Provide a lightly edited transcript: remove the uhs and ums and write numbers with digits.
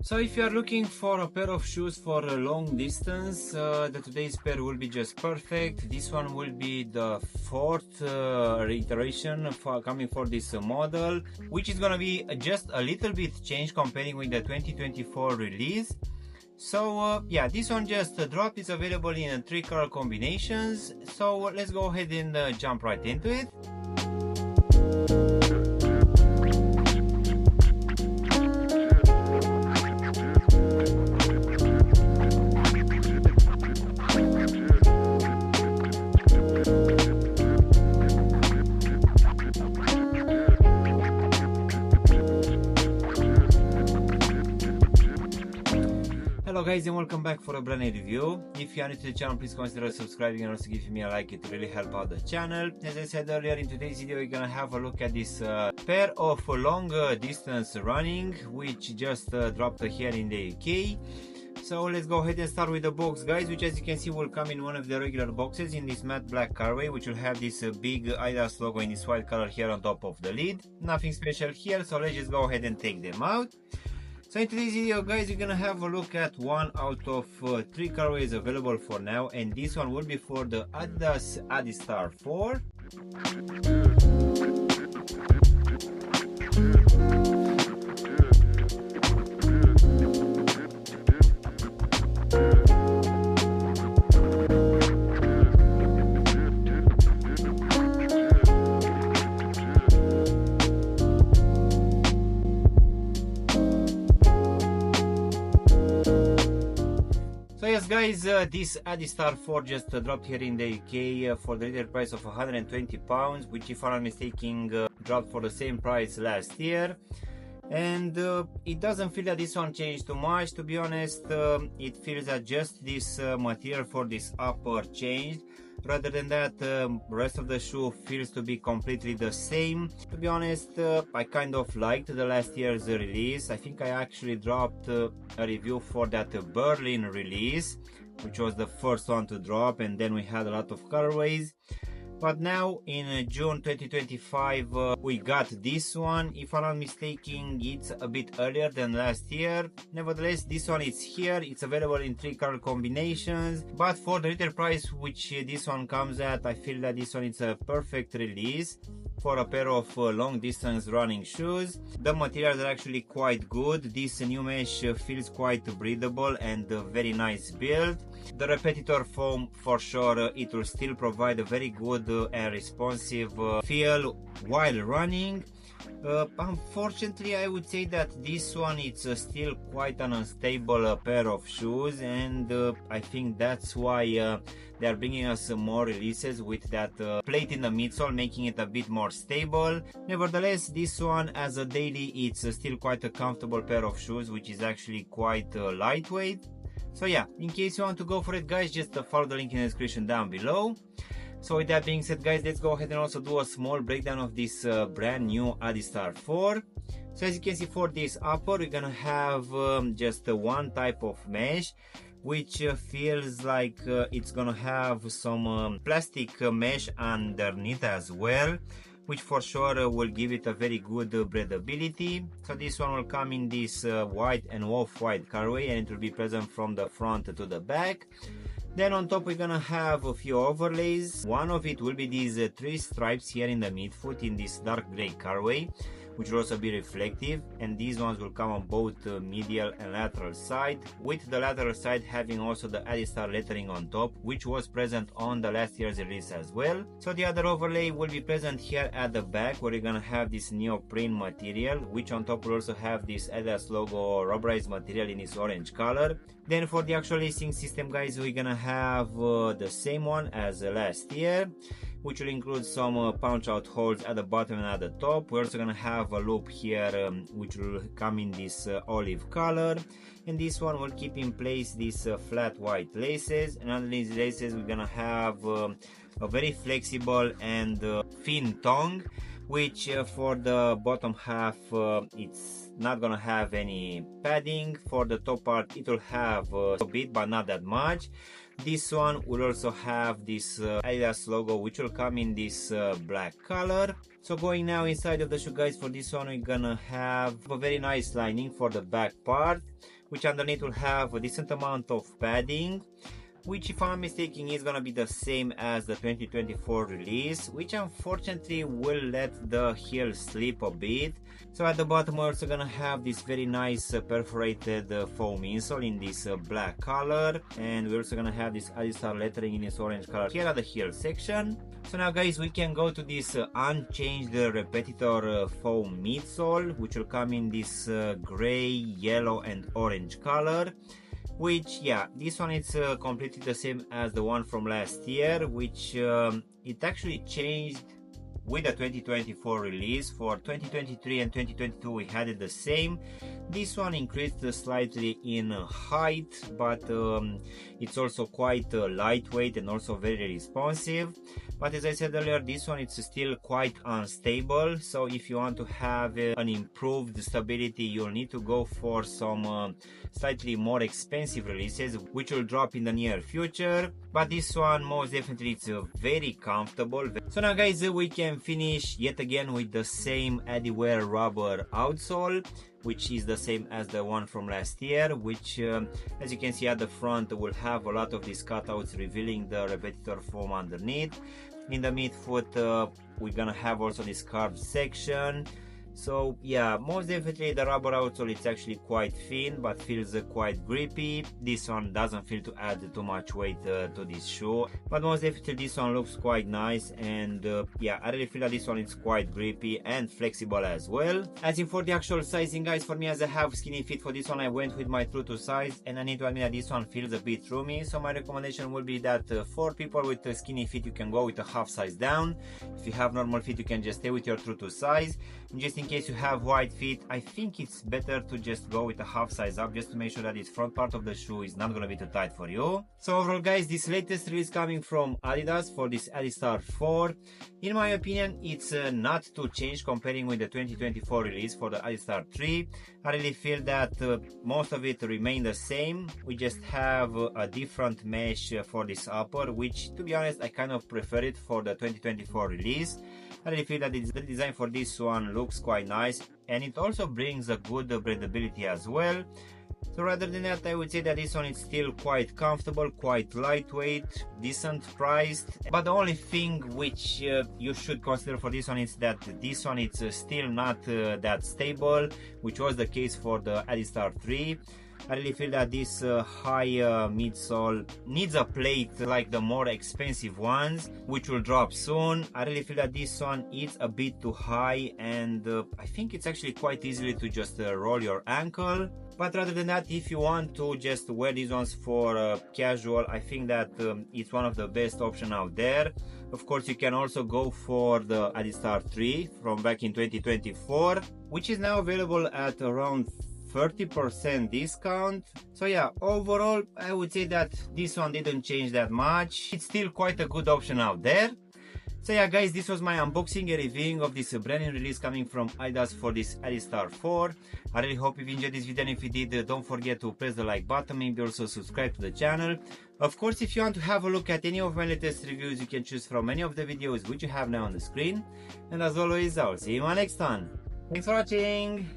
So if you are looking for a pair of shoes for a long distance, the today's pair will be just perfect. This one will be the fourth reiteration coming for this model, which is gonna be just a little bit changed comparing with the 2024 release. So yeah, this one just dropped. It's available in 3 color combinations. So let's go ahead and jump right into it. Hello guys, and welcome back for a brand new review. If you are new to the channel, please consider subscribing and also give me a like. It really help out the channel. As I said earlier, in today's video we're gonna have a look at this pair of long distance running, which just dropped here in the UK. So let's go ahead and start with the box, guys, which as you can see will come in one of the regular boxes in this matte black colorway, which will have this big Adidas logo in this white color here on top of the lid. Nothing special here, so let's just go ahead and take them out. So in today's video, guys, we're gonna have a look at one out of 3 colorways available for now, and this one will be for the Adidas Adistar 4. So yes guys, this Adistar 4 just dropped here in the UK for the retail price of £120, which if I'm not mistaken dropped for the same price last year. And it doesn't feel that this one changed too much, to be honest. It feels that just this material for this upper changed. Rather than that, rest of the shoe feels to be completely the same. To be honest, I kind of liked the last year's release. I think I actually dropped a review for that Berlin release, which was the first one to drop, and then we had a lot of colorways. But now in June 2025 we got this one. If I'm not mistaken, it's a bit earlier than last year. Nevertheless, this one is here. It's available in 3 color combinations, but for the retail price which this one comes at, I feel that this one is a perfect release for a pair of long distance running shoes. The materials are actually quite good. This new mesh feels quite breathable and very nice build. The repetitor foam, for sure, it will still provide a very good and responsive feel while running. Unfortunately, I would say that this one is still quite an unstable pair of shoes, and I think that's why they are bringing us more releases with that plate in the midsole, making it a bit more stable. Nevertheless, this one as a daily, it's still quite a comfortable pair of shoes, which is actually quite lightweight. So yeah, in case you want to go for it, guys, just follow the link in the description down below. So with that being said, guys, let's go ahead and also do a small breakdown of this brand new Adistar 4. So as you can see, for this upper, we're gonna have just one type of mesh, which feels like it's gonna have some plastic mesh underneath as well, which for sure will give it a very good breathability. So this one will come in this white and off-white colorway, and it will be present from the front to the back. Then on top we're gonna have a few overlays. One of it will be these 3 stripes here in the midfoot in this dark gray colorway, which will also be reflective, and these ones will come on both medial and lateral side, with the lateral side having also the Adistar lettering on top, which was present on the last year's release as well. So the other overlay will be present here at the back, where you're gonna have this neoprene material, which on top will also have this Adidas logo rubberized material in this orange color. Then for the actual lacing system, guys, we're gonna have the same one as last year, which will include some punch out holes at the bottom and at the top. We're also gonna have a loop here which will come in this olive color, and this one will keep in place these flat white laces, and under these laces we're gonna have a very flexible and thin tongue, which for the bottom half it's not gonna have any padding. For the top part it will have a bit, but not that much. This one will also have this Adidas logo, which will come in this black color. So going now inside of the shoe, guys, for this one we're gonna have a very nice lining for the back part, which underneath will have a decent amount of padding, which if I'm not mistaken is gonna be the same as the 2024 release, which unfortunately will let the heel slip a bit. So at the bottom we're also gonna have this very nice perforated foam insole in this black color, and we're also gonna have this Adistar lettering in this orange color here at the heel section. So now, guys, we can go to this unchanged repetitor foam midsole, which will come in this gray, yellow and orange color. Which, yeah, this one is completely the same as the one from last year, which it actually changed with the 2024 release. For 2023 and 2022 we had it the same. This one increased slightly in height, but it's also quite lightweight and also very responsive. But as I said earlier, this one is still quite unstable, so if you want to have an improved stability, you'll need to go for some slightly more expensive releases, which will drop in the near future. But this one most definitely it's very comfortable. So now, guys, we can finish yet again with the same Adiwear rubber outsole, which is the same as the one from last year, which as you can see at the front will have a lot of these cutouts revealing the repetitor foam underneath. In the midfoot we're gonna have also this carved section. So yeah, most definitely the rubber outsole it's actually quite thin but feels quite grippy. This one doesn't feel to add too much weight to this shoe, but most definitely this one looks quite nice, and yeah, I really feel that this one is quite grippy and flexible as well. As in for the actual sizing, guys, for me, as I have skinny feet, for this one I went with my true to size, and I need to admit that this one feels a bit roomy, so my recommendation will be that for people with skinny feet you can go with a half size down. If you have normal feet you can just stay with your true to size. And just in case you have wide feet, I think it's better to just go with a half size up, just to make sure that this front part of the shoe is not gonna be too tight for you. So overall, guys, this latest release coming from Adidas for this Adistar 4, in my opinion, it's not too changed comparing with the 2024 release for the Adistar 3. I really feel that most of it remained the same. We just have a different mesh for this upper, which to be honest I kind of prefer it for the 2024 release. I really feel that the design for this one looks quite nice, and it also brings a good breathability as well. So rather than that, I would say that this one is still quite comfortable, quite lightweight, decent priced. But the only thing which you should consider for this one is that this one is still not that stable, which was the case for the Adistar 3. I really feel that this high midsole needs a plate like the more expensive ones, which will drop soon. I really feel that this one is a bit too high, and I think it's actually quite easily to just roll your ankle. But rather than that, if you want to just wear these ones for casual, I think that it's one of the best options out there. Of course, you can also go for the Adistar 3 from back in 2024, which is now available at around 30% discount. So yeah, overall I would say that this one didn't change that much. It's still quite a good option out there. So yeah, guys, this was my unboxing and reviewing of this brand new release coming from Adidas for this Adistar 4. I really hope you enjoyed this video, and if you did, don't forget to press the like button, maybe also subscribe to the channel. Of course, if you want to have a look at any of my latest reviews, you can choose from any of the videos which you have now on the screen. And as always, I'll see you in my next one. Thanks for watching!